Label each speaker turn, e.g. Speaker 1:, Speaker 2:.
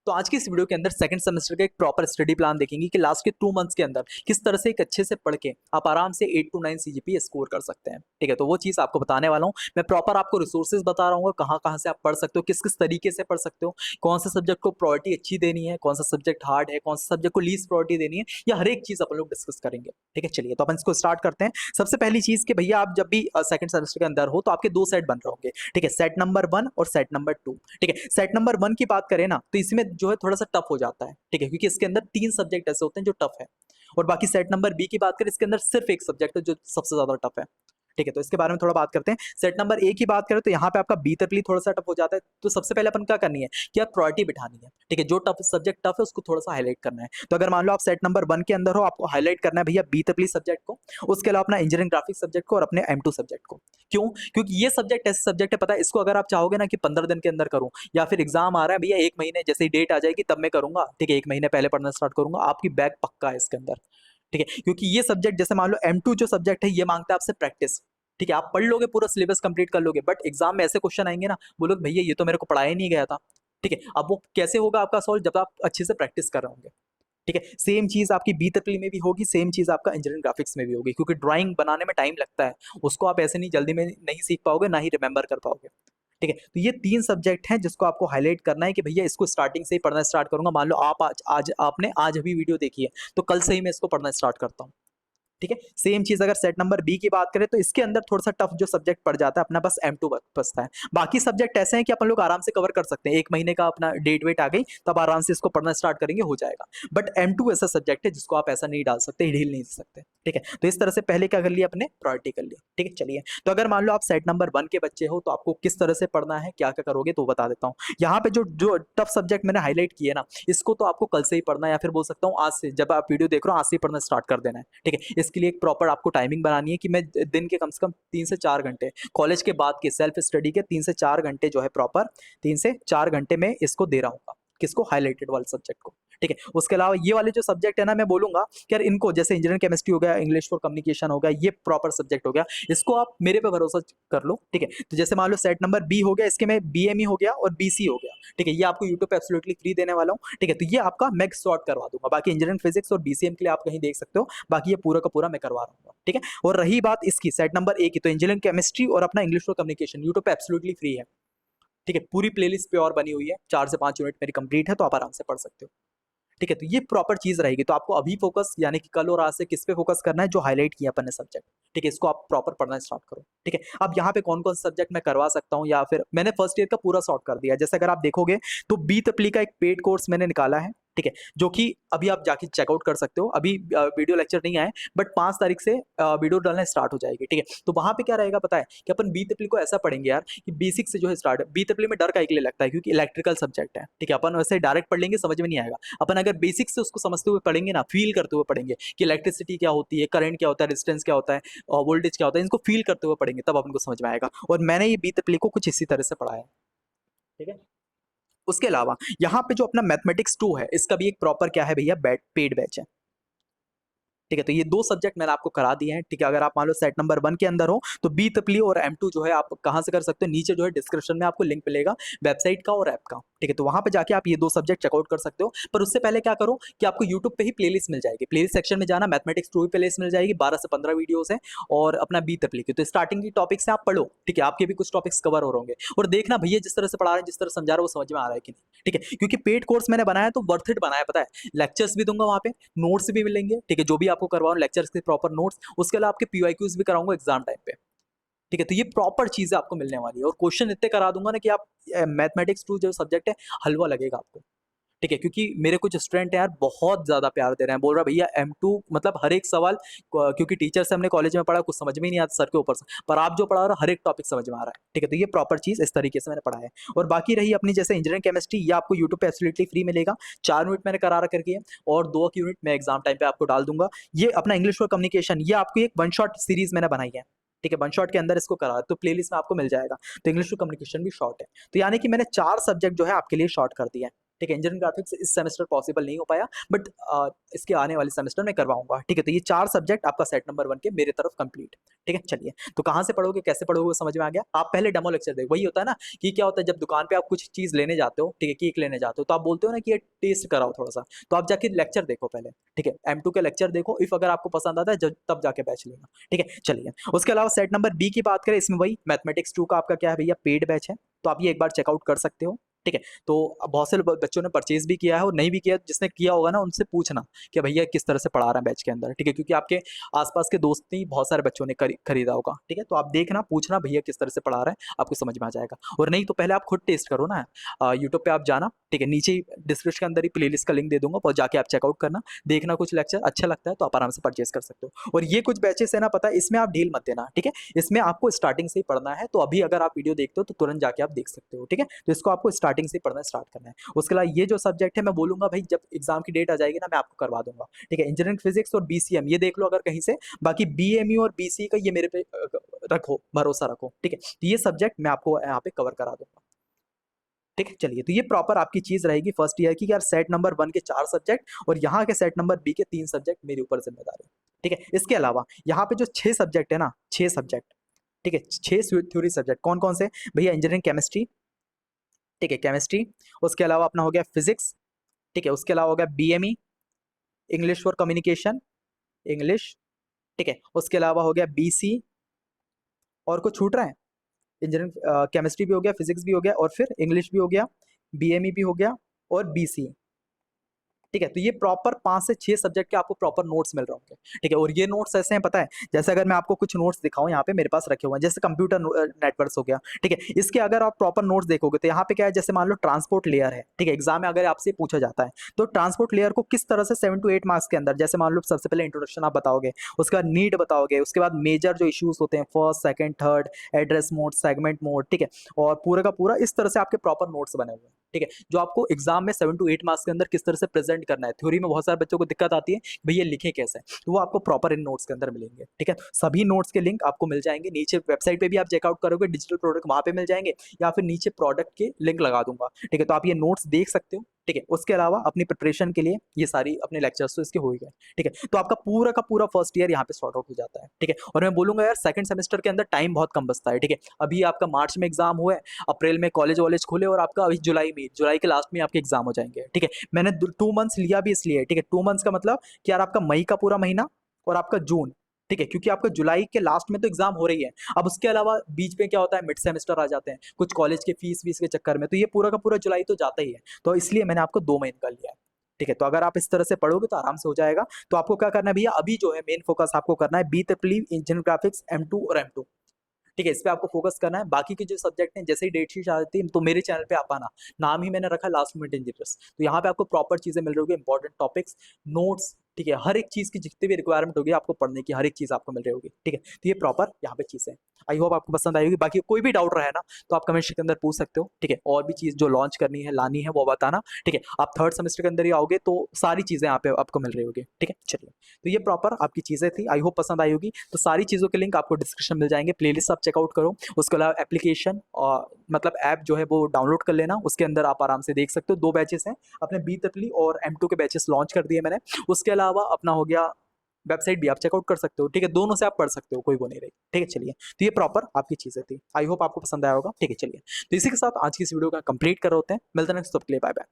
Speaker 1: तो आज की इस वीडियो के अंदर सेकंड सेमेस्टर का एक प्रॉपर स्टडी प्लान देखेंगे कि लास्ट के 2 मंथ्स के अंदर किस तरह से एक अच्छे से पढ़ के आप आराम से 8 to 9 सीजीपीए स्कोर कर सकते हैं। ठीक है, तो वो चीज़ आपको बताने वाला हूँ। मैं प्रॉपर आपको रिसोर्सेज बता रहा हूँ, कहाँ-कहाँ से आप पढ़ सकते हो, किस-किस तरीके से पढ़ सकते हो, कौन से सब्जेक्ट को प्रायोरिटी अच्छी देनी है, कौन सा सब्जेक्ट हार्ड है, कौन सा सब्जेक्ट को लीस्ट प्रायोरिटी देनी है, या हर एक चीज़ अपन लोग डिस्कस करेंगे। ठीक है, चलिए तो अपन इसको स्टार्ट करते हैं। सबसे पहली चीज़ कि भैया आप जब भी सेकंड सेमेस्टर के अंदर हो तो आपके 2 सेट बन रहे होंगे। ठीक है, सेट नंबर 1 और सेट नंबर 2। ठीक है, सेट नंबर 1 की बात करें ना तो इसमें जो है थोड़ा-सा टफ हो जाता है। ठीक है, क्योंकि इसके अंदर 3 सब्जेक्ट ऐसे होते हैं जो टफ है, और बाकी सेट नंबर बी की बात करें इसके अंदर सिर्फ एक सब्जेक्ट है जो सबसे ज्यादा टफ है। ठीक है, तो इसके बारे में थोड़ा बात करते हैं। सेट नंबर ए की बात करें तो यहाँ पे आपका बी ट्रिपल थोड़ा सा टफ हो जाता है। तो सबसे पहले अपन क्या करनी है कि आप प्रायोरिटी बिठानी है। ठीक है, जो टफ सब्जेक्ट टफ है उसको थोड़ा सा हाईलाइट करना है। तो अगर मान लो आप सेट नंबर 1 के अंदर हो, आपको हाईलाइट करना है भैया बी ट्रिपल सब्जेक्ट को, उसके अलावा अपना इंजीनियरिंग ग्राफिक्स सब्जेक्ट को और अपने M2 सब्जेक्ट को। क्यों? क्योंकि ये सब्जेक्ट ऐसे सब्जेक्ट है, पता है इसको अगर आप चाहोगे ना कि 15 दिन के अंदर करूं, या फिर एग्जाम आ रहा है भैया 1 महीने जैसे ही डेट आ जाएगी तब मैं करूंगा, ठीक है 1 महीने पहले पढ़ना स्टार्ट करूंगा, आपकी बैक पक्का है इसके अंदर। ठीक है, क्योंकि ये सब्जेक्ट जैसे मान लो M2 जो सब्जेक्ट है ये मांगता है आपसे प्रैक्टिस। ठीक है, आप पढ़ लोगे, पूरा सिलेबस कंप्लीट कर लोगे, बट एग्जाम में ऐसे क्वेश्चन आएंगे ना, बोलोगे भैया ये तो मेरे को पढ़ाया नहीं गया था। ठीक है, अब वो कैसे होगा आपका सॉल्व, जब आप अच्छे से प्रैक्टिस कर रहे होंगे। ठीक है, सेम चीज आपकी बी ट्रिपल में भी होगी, सेम चीज आपका इंजीनियरिंग ग्राफिक्स में भी होगी, क्योंकि ड्राइंग बनाने में टाइम लगता है, उसको आप ऐसे नहीं जल्दी में नहीं सीख पाओगे, ना ही रिमेंबर कर पाओगे। ठीक है, तो ये 3 सब्जेक्ट हैं जिसको आपको हाईलाइट करना है कि भैया इसको स्टार्टिंग से ही पढ़ना स्टार्ट करूंगा। मान लो आप आज आपने आज अभी वीडियो देखी है तो कल से ही मैं इसको पढ़ना स्टार्ट करता हूँ। ठीक है, सेम चीज अगर सेट नंबर बी की बात करें तो इसके अंदर थोड़ा सा टफ जो सब्जेक्ट पड़ जाता है अपना बस M2 बचता है। बाकी सब्जेक्ट ऐसे हैं कि अपन लोग आराम से कवर कर सकते हैं, 1 महीने का अपना डेट वेट आ गई तब आराम से इसको पढ़ना स्टार्ट करेंगे, हो जाएगा। बट M2 ऐसा सब्जेक्ट है जिसको आप ऐसा नहीं डाल सकते, ढील नहीं दे सकते। ठीक है, तो इस तरह से पहले क्या कर लिया अपने, प्रायोरिटी कर लिया। ठीक है, चलिए तो अगर मान लो आप सेट नंबर 1 के बच्चे हो तो आपको किस तरह से पढ़ना है, क्या क्या करोगे तो बता देता हूँ। यहाँ पे जो जो टफ सब्जेक्ट मैंने हाईलाइट किए ना, इसको तो आपको कल से ही पढ़ना है, या फिर बोल सकता हूँ आज से, जब आप वीडियो देख रहे हो आज से ही पढ़ना स्टार्ट कर देना है। ठीक है, इसके लिए एक प्रॉपर आपको टाइमिंग बनानी है कि मैं दिन के कम से कम 3 से 4 घंटे, कॉलेज के बाद के सेल्फ स्टडी के 3 से 4 घंटे जो है प्रॉपर 3 से 4 घंटे में इसको दे रहा हूँ, किसको, हाईलाइटेड वाले सब्जेक्ट को। ठीक है, उसके अलावा ये वाले जो सब्जेक्ट है ना, मैं बोलूंगा कि यार इनको, जैसे इंजीनियरिंग केमिस्ट्री हो गया, इंग्लिश फॉर कम्युनिकेशन हो गया, ये प्रॉपर सब्जेक्ट हो गया, इसको आप मेरे पे भरोसा कर लो। ठीक है, तो जैसे मान लो सेट नंबर बी हो गया, इसके में BME हो गया और BC हो गया। ठीक है, ये आपको यूट्यूब पे एब्सोल्युटली फ्री देने वाला हूँ। ठीक है, तो ये आपका मैं सॉर्ट करवा दूंगा, बाकी इंजीनियरिंग फिजिक्स और BCM के लिए आप कहीं देख सकते हो, बाकी ये पूरा का पूरा मैं करवा रहा हूँ। ठीक है, और रही बात इसकी सेट नंबर ए की, तो इंजीनियरिंग केमिस्ट्री और अपना इंग्लिश फॉर कम्युनिकेशन यूट्यूब पे एब्सोल्युटली फ्री है। ठीक है, पूरी प्लेलिस्ट पे और बनी हुई है, 4 से 5 यूनिट मेरी कंप्लीट है, तो आप आराम से पढ़ सकते हो। ठीक है, तो ये प्रॉपर चीज रहेगी। तो आपको अभी फोकस, यानी कि कल और आज से किस पे फोकस करना है, जो हाईलाइट किया अपन ने सब्जेक्ट। ठीक है, इसको आप प्रॉपर पढ़ना स्टार्ट करो। ठीक है, अब यहाँ पे कौन कौन सा सब्जेक्ट मैं करवा सकता हूँ, या फिर मैंने फर्स्ट ईयर का पूरा सॉर्ट कर दिया। जैसे अगर आप देखोगे तो बी ट्रिपल का एक पेड कोर्स मैंने निकाला है। ठीक है, जो कि अभी आप जाके चेकआउट कर सकते हो। अभी वीडियो लेक्चर नहीं आए, बट 5 तारीख से वीडियो डालना स्टार्ट हो जाएगी। ठीक है, तो वहां पे क्या रहेगा पता है कि अपन बी ट्रिपल को ऐसा पढ़ेंगे यार कि बेसिक से जो है स्टार्ट है। बी ट्रिपल में डर का के लिए लगता है क्योंकि इलेक्ट्रिकल सब्जेक्ट है। ठीक है, अपन वैसे डायरेक्ट पढ़ लेंगे समझ में नहीं आएगा। अपन अगर बेसिक से उसको समझते हुए पढ़ेंगे ना, फील करते हुए पढ़ेंगे कि इलेक्ट्रिसिटी क्या होती है, करंट क्या होता है, रेजिस्टेंस क्या होता है, वोल्टेज क्या होता है, इनको फील करते हुए पढ़ेंगे तब अपन को समझ में आएगा। और मैंने ये बी ट्रिपल को कुछ इसी तरह से पढ़ा है। ठीक है, उसके अलावा यहाँ पे जो अपना मैथमेटिक्स 2 है, इसका भी एक प्रॉपर क्या है भैया, पेड बैच है। ठीक है, तो ये 2 सब्जेक्ट मैंने आपको करा दिए हैं। ठीक है, अगर आप मान लो सेट नंबर 1 के अंदर हो तो बी ट्रिपल और M2 जो है आप कहाँ से कर सकते हो, नीचे जो है डिस्क्रिप्शन में आपको लिंक मिलेगा वेबसाइट का और ऐप का। ठीक है, तो वहां पे जाके आप ये 2 सब्जेक्ट चेकआउट कर सकते हो। पर उससे पहले क्या करो कि आपको यूट्यूब पे ही प्लेलिस्ट मिल जाएगी, प्लेलिस्ट सेक्शन में जाना, मैथमेटिक्स 2 प्लेलिस्ट मिल जाएगी, 12 से 15 वीडियोस है, और अपना बी ट्रिपल की तो स्टार्टिंग की टॉपिक से आप पढ़ो। ठीक है, आपके भी कुछ टॉपिक्स कवर हो होंगे, और देखना भैया जिस तरह से पढ़ा रहे हैं, जिस तरह समझा रहे हैं, वो समझ में आ रहा है कि नहीं। ठीक है, क्योंकि पेड कोर्स मैंने बनाया तो वर्थ इट बनाया, पता है लेक्चर्स भी दूंगा वहां पे, नोट्स भी मिलेंगे। ठीक है, जो भी आपको करवाऊं लेक्चर्स के प्रॉपर नोट्स, उसके अलावा आपके PYQs भी कराऊंगा एग्जाम टाइम पे। ठीक है, तो ये प्रॉपर चीजें आपको मिलने वाली है, और क्वेश्चन इतने करा दूंगा ना कि आप मैथमेटिक्स 2 जो सब्जेक्ट है हलवा लगेगा आपको। ठीक है, क्योंकि मेरे कुछ स्टूडेंट यार बहुत ज्यादा प्यार दे रहे हैं, बोल रहा भैया M2 मतलब हर एक सवाल, क्योंकि टीचर से हमने कॉलेज में पढ़ा, कुछ समझ में ही नहीं आता सर के ऊपर से, पर आप जो पढ़ा रहे हो हर एक टॉपिक समझ में आ रहा है। ठीक है, तो ये प्रॉपर चीज इस तरीके से मैंने पढ़ा है। और बाकी रही अपनी जैसे इंजीनियरिंग केमिस्ट्री, ये आपको यूट्यूब पे एब्सोल्युटली फ्री मिलेगा। 4 यूनिट मैंने करा करके है, और 2 यूनिट मैं एग्जाम टाइम पे आपको डाल दूंगा। ये अपना इंग्लिश फॉर कम्युनिकेशन, ये आपको एक 1 शॉट सीरीज मैंने बनाई है। ठीक है, 1 शॉट के अंदर इसको करा तो प्लेलिस्ट में आपको मिल जाएगा। तो इंग्लिश टू कम्युनिकेशन भी शॉर्ट है, तो यानी कि मैंने 4 सब्जेक्ट जो है आपके लिए शॉर्ट कर दिया है। ठीक है। इंजीनियरिंग ग्राफिक्स इस सेमेस्टर पॉसिबल नहीं हो पाया, बट इसके आने वाले सेमेस्टर में करवाऊंगा। ठीक है, तो ये 4 सब्जेक्ट आपका सेट नंबर 1 के मेरे तरफ कंप्लीट। ठीक है, चलिए तो कहाँ से पढ़ोगे, कैसे पढ़ोगे, वो समझ में आ गया। आप पहले डेमो लेक्चर देखो। वही होता है ना कि क्या होता है, जब दुकान पे आप कुछ चीज़ लेने जाते हो, ठीक है, केक लेने जाते हो, तो आप बोलते हो ना कि ये टेस्ट कराओ थोड़ा सा, तो आप जाके लेक्चर देखो पहले। ठीक है, M2 के लेक्चर देखो, इफ अगर आपको पसंद आता है तब जाके बैच लेना। ठीक है, चलिए उसके अलावा सेट नंबर बी की बात करें, इसमें वही मैथमेटिक्स 2 का आपका क्या है भैया, पेड बैच है, तो आप ये एक बार चेकआउट कर सकते हो। ठीक है, तो अब बहुत से बच्चों ने परचेज भी किया है और नहीं भी किया, जिसने किया होगा ना उनसे पूछना कि भैया किस तरह से पढ़ा रहा है बैच के अंदर। ठीक है, क्योंकि आपके आसपास के दोस्त ही बहुत सारे बच्चों ने खरीदा होगा। ठीक है, तो आप देखना, पूछना भैया किस तरह से पढ़ा रहा है, आपको समझ में आ जाएगा। और नहीं तो पहले आप खुद टेस्ट करो ना, यूट्यूब पे आप जाना। ठीक है, नीचे डिस्क्रिप्शन के अंदर ही प्लेलिस्ट का लिंक दे दूंगा, और जाके आप चेकआउट करना, देखना कुछ लेक्चर अच्छा लगता है तो आप आराम से परचेज कर सकते हो। और ये कुछ बैचेस है ना, पता है, इसमें आप ढील मत देना। ठीक है, इसमें आपको स्टार्टिंग से ही पढ़ना है, तो अभी अगर आप वीडियो देखते हो तो तुरंत जाके आप देख सकते हो। ठीक है, तो इसको आपको स्टार्टिंग से ही पढ़ना स्टार्ट करना है। उसके अलावा ये जो सब्जेक्ट है मैं बोलूंगा भाई, जब एग्जाम की डेट आ जाएगी ना, मैं आपको करवा दूंगा। ठीक है, इंजीनियरिंग फिजिक्स और BCM ये देख लो अगर कहीं से, बाकी BME और BCE का ये मेरे पे रखो, भरोसा रखो। ठीक है, तो ये सब्जेक्ट मैं आपको यहाँ पे कवर करा दूंगा। ठीक है, चलिए तो ये प्रॉपर आपकी चीज रहेगी फर्स्ट ईयर की, यार सेट नंबर 1 के 4 सब्जेक्ट और यहाँ के सेट नंबर बी के 3 सब्जेक्ट मेरे ऊपर जिम्मेदारी है। ठीक है, इसके अलावा यहाँ पे जो 6 सब्जेक्ट है ना, 6 सब्जेक्ट, ठीक है, 6 थ्योरी सब्जेक्ट कौन कौन से भैया, इंजीनियरिंग केमिस्ट्री, ठीक है, केमिस्ट्री, उसके अलावा अपना हो गया फिजिक्स, ठीक है, उसके अलावा हो गया BME, English for communication, English, ठीक है, उसके अलावा हो गया BC, और कुछ छूट रहा है, इंजीनियरिंग केमिस्ट्री भी हो गया, फिजिक्स भी हो गया, और फिर इंग्लिश भी हो गया, BME भी हो गया, और BC। ठीक है, तो ये प्रॉपर 5 से 6 सब्जेक्ट के आपको प्रॉपर नोट्स मिल रहे होंगे। ठीक है, और ये नोट्स ऐसे हैं पता है, जैसे अगर मैं आपको कुछ नोट्स दिखाऊं, यहाँ पे मेरे पास रखे हुए हैं, जैसे कंप्यूटर नेटवर्क्स हो गया। ठीक है, इसके अगर आप प्रॉपर नोट्स देखोगे तो यहाँ पे क्या है, जैसे मान लो ट्रांसपोर्ट लेयर है। ठीक है, एग्जाम में अगर आपसे पूछा जाता है तो ट्रांसपोर्ट लेयर को किस तरह से 7 to 8 मार्क्स के अंदर, जैसे मान लो सबसे पहले इंट्रोडक्शन आप बताओगे, उसके बाद नीड बताओगे, उसके बाद मेजर जो इश्यूज होते हैं, first second third, address mode, segment mode. ठीक है, और पूरा का पूरा इस तरह से आपके प्रॉपर नोट्स बने हुए हैं। ठीक है, जो आपको एग्जाम में 7 to 8 मार्क्स के अंदर किस तरह से प्रेजेंट करना है। थ्योरी में बहुत सारे बच्चों को दिक्कत आती है भैया लिखे कैसे, तो वो आपको प्रॉपर इन नोट्स के अंदर मिलेंगे। ठीक है, सभी नोट्स के लिंक आपको मिल जाएंगे नीचे, वेबसाइट पे भी आप चेकआउट करोगे, डिजिटल प्रोडक्ट वहां पे मिल जाएंगे, या फिर नीचे प्रोडक्ट के लिंक लगा दूंगा। ठीक है, तो आप ये नोट्स देख सकते हो। ठीक है, उसके अलावा अपनी प्रिपरेशन के लिए ये सारी अपने लेक्चर्स तो इसके हो ही गए। ठीक है, तो आपका पूरा का पूरा फर्स्ट ईयर यहाँ पे सॉर्ट आउट हो जाता है। ठीक है, और मैं बोलूंगा यार सेकंड सेमेस्टर के अंदर टाइम बहुत कम बचता है। ठीक है, अभी आपका मार्च में एग्जाम हुआ है, अप्रैल में कॉलेज वॉलेज खुले, और आपका अभी जुलाई के लास्ट में आपके एग्जाम हो जाएंगे। ठीक है, मैंने 2 मंथ्स लिया भी इसलिए। ठीक है, 2 मंथ्स का मतलब कि यार आपका मई का पूरा महीना और आपका जून। ठीक है, क्योंकि आपका जुलाई के लास्ट में तो एग्जाम हो रही है, अब उसके अलावा बीच में क्या होता है, मिड सेमेस्टर आ जाते हैं कुछ कॉलेज के फीस वीस के चक्कर में, तो ये पूरा का पूरा जुलाई तो जाता ही है, तो इसलिए मैंने आपको 2 महीने का लिया है। ठीक है, तो अगर आप इस तरह से पढ़ोगे तो आराम से हो जाएगा। तो आपको क्या करना है भैया, अभी जो है मेन फोकस आपको करना है BEE इंजीनियरिंग ग्राफिक्स M2 और M2। ठीक है, इस पे आपको फोकस करना है। बाकी के जो सब्जेक्ट हैं, जैसे ही डेट शीट आ जाती है तो मेरे चैनल पे आप आना, नाम ही मैंने रखा लास्ट मिनट इंजीनियर्स, तो यहाँ पे आपको प्रॉपर चीजें मिल रही होगी, इंपॉर्टेंट टॉपिक्स, नोट्स। ठीक है, हर एक चीज की जितनी भी रिक्वायरमेंट होगी आपको पढ़ने की, हर एक चीज आपको मिल रही होगी। ठीक है, तो ये प्रॉपर यहाँ पे चीजें, आई होप आपको पसंद आई होगी। बाकी कोई भी डाउट रहा है ना तो आप कमेंट के अंदर पूछ सकते हो। ठीक है, और भी चीज जो लॉन्च करनी है, लानी है, वो बताना। ठीक है, आप थर्ड सेमेस्टर के अंदर ही आओगे तो सारी चीजें यहाँ पे आपको मिल रही होगी। ठीक है, चलिए तो ये प्रॉपर आपकी चीजें थी, आई होप पसंद आई होगी। तो सारी चीजों के लिंक आपको डिस्क्रिप्शन मिल जाएंगे, प्लेलिस्ट आप चेकआउट करो। उसके अलावा एप्लीकेशन और मतलब ऐप जो है वो डाउनलोड कर लेना, उसके अंदर आप आराम से देख सकते हो। 2 बैचेस हैं अपने BEE और M2 के बैचेस लॉन्च कर दिए मैंने। उसके अलावा अपना हो गया वेबसाइट भी आप चेकआउट कर सकते हो। ठीक है, दोनों से आप पढ़ सकते हो, कोई वो नहीं रही। ठीक है, चलिए तो ये प्रॉपर आपकी चीजें थी, आई होप आपको पसंद आया होगा। ठीक है, चलिए तो इसी के साथ आज की इस वीडियो का कंप्लीट कर होते हैं, मिलते हैं नेक्स्ट, तब के लिए बाय बाय।